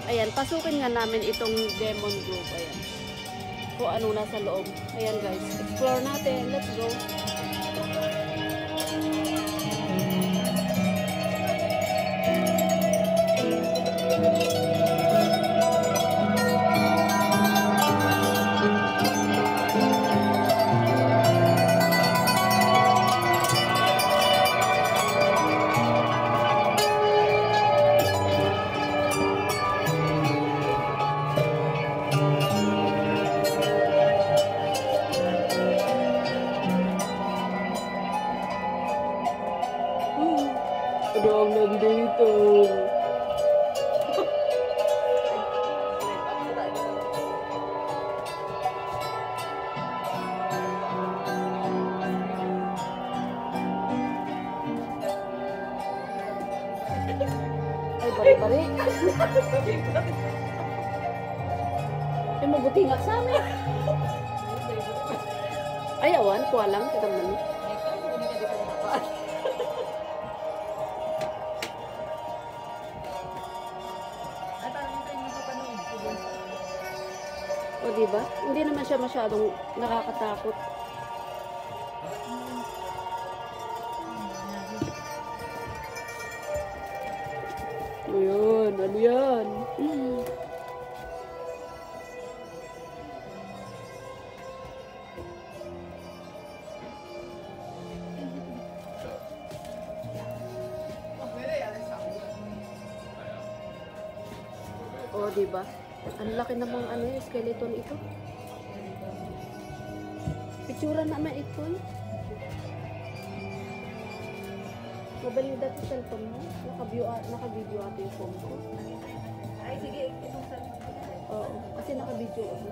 Ayan, pasukin nga namin itong Demon Group. Ayan. Kung ano nasa loob. Ayan guys, explore natin. Let's go. Ang nandito. Ay, bari-bari. Ay, mabuti nga sa amin. Ay, awan. Kuha lang. Kita mo. O, diba? Hindi naman siya masyadong nakakatakot. Ano yan? Ano yan? O, diba? Ang laki namang ano yung skeleton ito. Pictura naman ito. Mabalik dati cellphone mo. Naka-video ate yung phone ko. Ay, sige. Itong cellphone. Oo, kasi naka-video ako.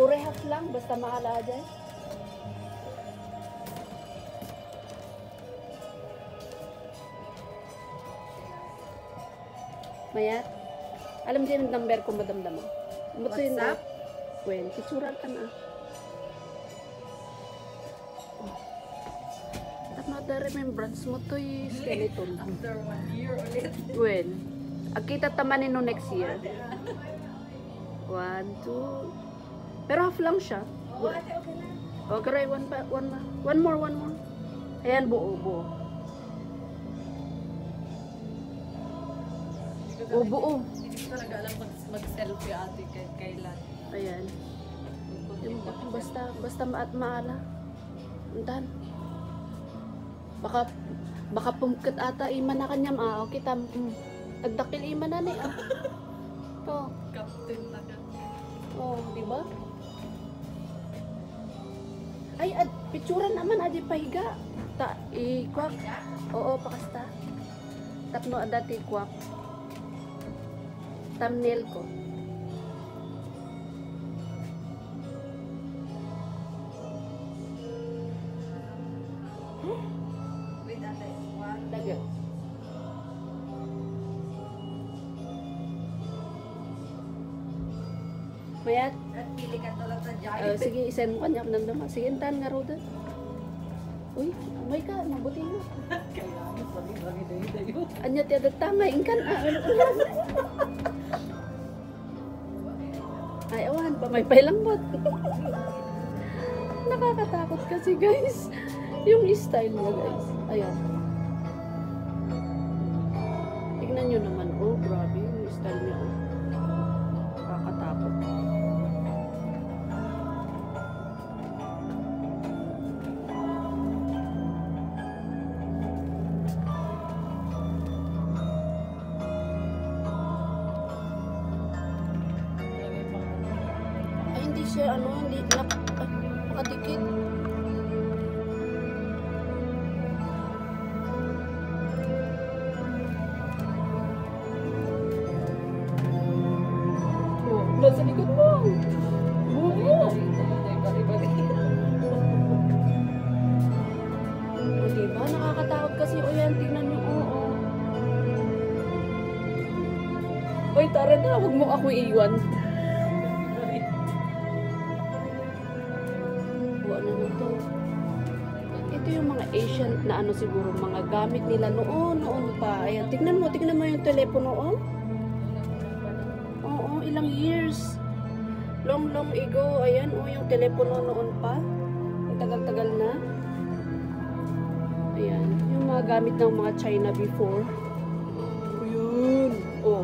Urehas lang, basta maala dyan. Mayat, alam din ang number ko madamdama. WhatsApp? Well, picturean ka na. Another remembrance mo to yung skeleton. After 1 year ulit. Well, agkita tamanin no next year. 1, 2. Pero half lang siya. Oo, ate, okay na. Okay, one more. Ayan, buo. Buo. Hindi ko talaga alam mag-selfie ate kahit kailan. Ayan. Basta maala. Untan. Baka pumkat ata iman na kanyam. Kita. Tagdakil iman na ni. To. Captain na ka. Diba? Ay, picturean naman adi pahiga. Ikwak. Oo, pakasta. Tapno adati ikwak. Thumbnail ko. Wait, ate. One. Lagyan. Mayat? At pili ka tulad sa giant. Sige, isend mo kanya nandun. Sige, intan nga roda. Uy, may ka, mabuti mo. Kaya, bagi dayo. Anya ti adat tangay, ingkan. Ay, awan, pamaypay lang bot. Nakakatakot kasi guys. Yung style niya guys. Ayan. Tignan nyo naman. Oh, grabe. Yung style niya. Nakakatakot. Ay, hindi siya, hindi, nakadikit. Nasa likod mo. Oo. O diba? Nakakatakot kasi. O yan, tingnan nyo. Oo. Uy, tara na. Huwag mo ako iiwan. Buwan na to. Ito yung mga ancient na ano siguro, mga gamit nila noon pa. Ayan, tignan mo yung telepono, oh. Oo, ilang years. Long ago. Ayan, oh, yung telepono noon pa. Ang tagal-tagal na. Ayan, yung mga gamit ng mga China before. Ayun. Oh.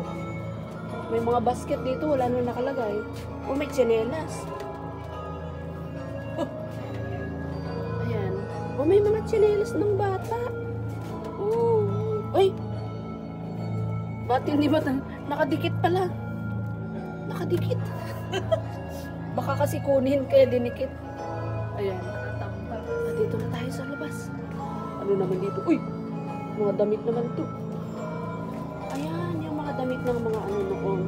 May mga basket dito, wala nang nakalagay. Oh, may tsinelas. Ayan. Oh, may mga tsinelas ng bata. Oh. Ay! Ba't hindi ba nakadikit pala? Nakadikit. Baka kasi kunin kaya dinikit. Ayan. Dito na tayo sa labas. Ano naman dito? Uy! Mga damit naman to. Ayan, yung mga damit ng mga ano noon.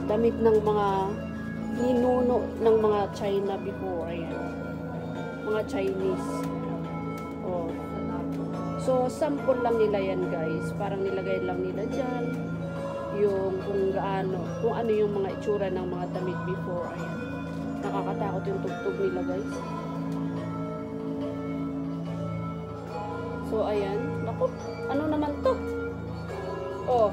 Damit ng mga ninuno ng mga China before. Ayan. Mga Chinese. Oh. So, sample lang nila yan, guys. Parang nilagay lang nila dyan. Yung kung ano yung mga itsura ng mga damit before. Ayan. Nakakatakot yung tugtog nila, guys. So, ayan. Naku, ano naman to? Oh.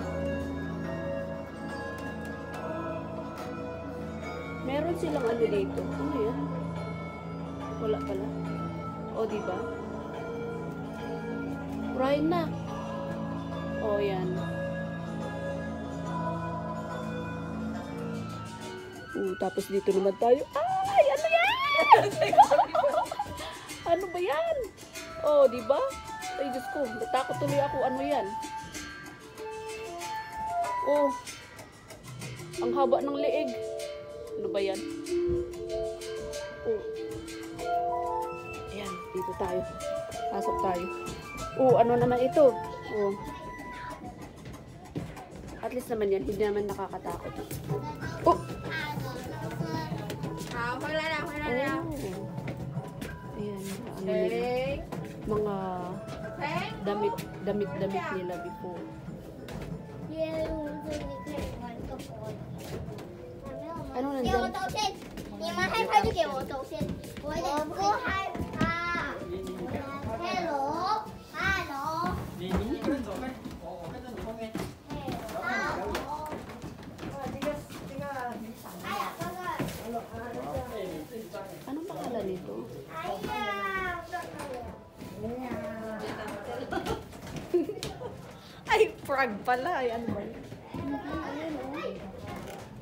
Meron silang ano dito. Ano yan? Wala pala. O, diba? Rhina. O, yan. Tapos dito naman tayo. Ay! Ano yan? Ano ba yan? O, diba? Ay, Diyos ko. Natakot tuloy ako. Ano yan? Oh. Ang haba ng leeg. Ano ba yan? Oh. Ayan. Dito tayo. Pasok tayo. Oh, ano naman ito? Oh. At least naman yan. Hindi naman nakakatakot. Oh! Wala na. Oh. Ayan. Ano nila? Mga damit nila before. Ano nandyan? 你们害怕就给我走先，我不害怕。Hello， Hello。你一个人走呗，我跟着你后面。 Anong pangalan nito? Ay, frog pala. Ay, ano ba?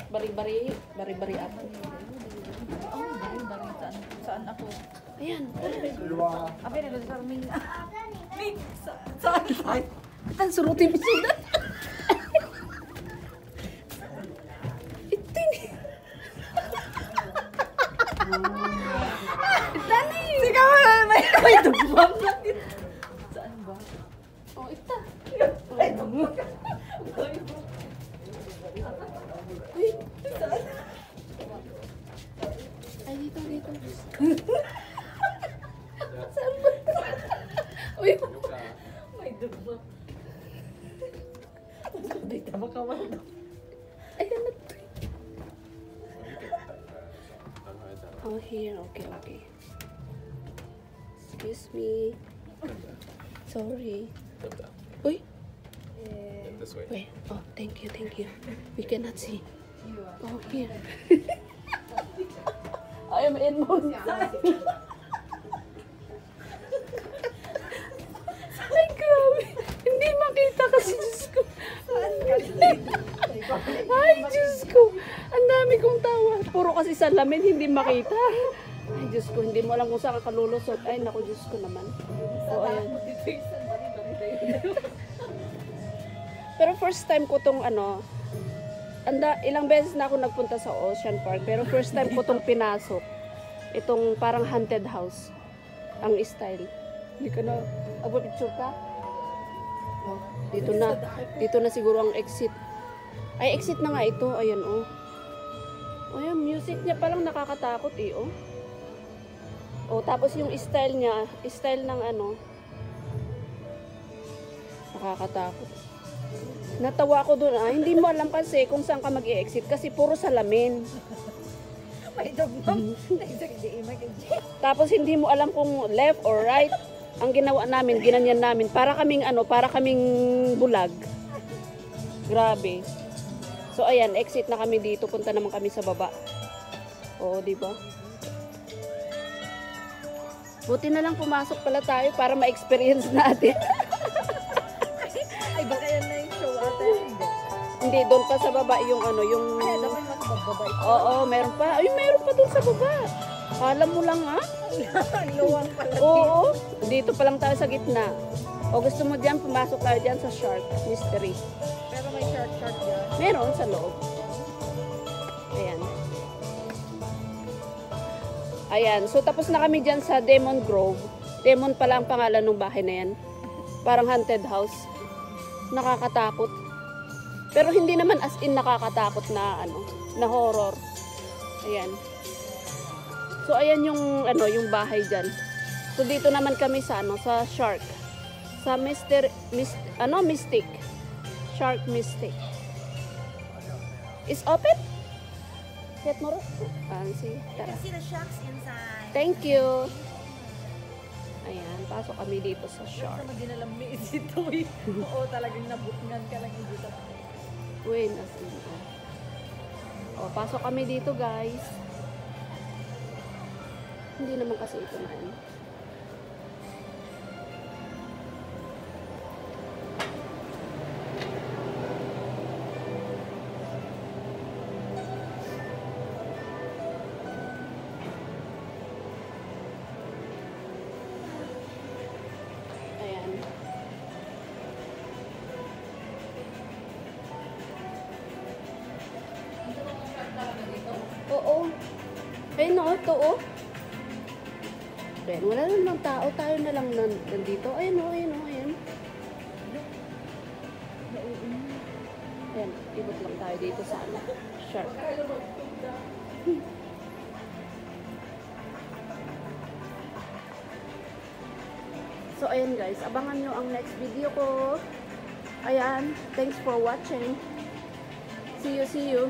Bari-bari ako. Oh, bari-bari. Saan ako? Ayan. Abi, nag-sarming. Saan? Ay, Ang surutin mo sila. Itin. Dali. sigaw na naman. May dugbang. Saan ba? Oh, ita. Ay, dugbang. Uy, saan? Ay, dito. Saan ba? Uy, May dugbang. Hindi ka makawala. ayan na to. Oh, here. Okay. Excuse me. Sorry. Uy. This way. Wait. Oh, thank you. We cannot see. Oh, here. I am in moon. Ay, grabe. Hindi makita kasi, Diyos ko. Ay, Diyos ko. Ang dami kong tawa. Puro kasi salamin, hindi makita. Ay, Diyos ko. Hindi mo alam kung saan ka kalulusot. Ay, naku, Diyos ko naman. O, ayan. Pero first time ko tong ilang beses na ako nagpunta sa Ocean Park. Pero first time ko tong pinasok. Itong parang haunted house. Ang style. Hindi ka na, picture ka? Oh, dito na siguro ang exit. Ay, exit na nga ito. Ayan, oh. Ayan, music niya palang nakakatakot, eh, oh. Oh, tapos yung style niya, style ng nakakatakot. Natawa ko doon, hindi mo alam kasi kung saan ka mag-i-exit kasi puro salamin. May dugbang. Tapos hindi mo alam kung left or right. Ang ginawa namin, ginanyan namin, para kaming bulag. Grabe. So ayan, exit na kami dito, punta naman kami sa baba. Oo, di ba? Buti na lang pumasok pala tayo para ma-experience natin. Ay, baka yan na yung show ate. Hindi, doon pa sa baba yung yung... Ay, dapat mas magbaba ito. Oo, meron pa. Ay, meron pa doon sa baba. Alam mo lang ha? Ang luwang pala. Oo, dito pa lang tayo sa gitna. O gusto mo dyan, pumasok tayo dyan sa Shark Mystery. Pero may short dyan. Meron sa loob. Ayan. Ayan, so tapos na kami dyan sa Demon Grove. Demon pala ang pangalan ng bahay na yan. Parang haunted house. Nakakatakot. Pero hindi naman as in nakakatakot na na horror. Ayan. So ayan yung yung bahay diyan. So dito naman kami sa sa Shark. Sa Mystic. Shark Mystic. Is open? Get more? See. Tara. See the sharks inside. Thank you. Ayan, pasok kami dito sa Shark. Sama dinalang may isito eh. Oo, talagang nabutngan ka lang dito. Uy, nasin. O, pasok kami dito, guys. Hindi naman kasi ito na yun. Ayan. Oo. Ayun o, ito o. Ayan, wala na namang tao. Tayo na lang nandito. Ayun o, ayun o, ayun. Ayan, ikot lang tayo dito sa Shark. So, ayan guys. Abangan nyo ang next video ko. Ayan. Thanks for watching. See you, see you.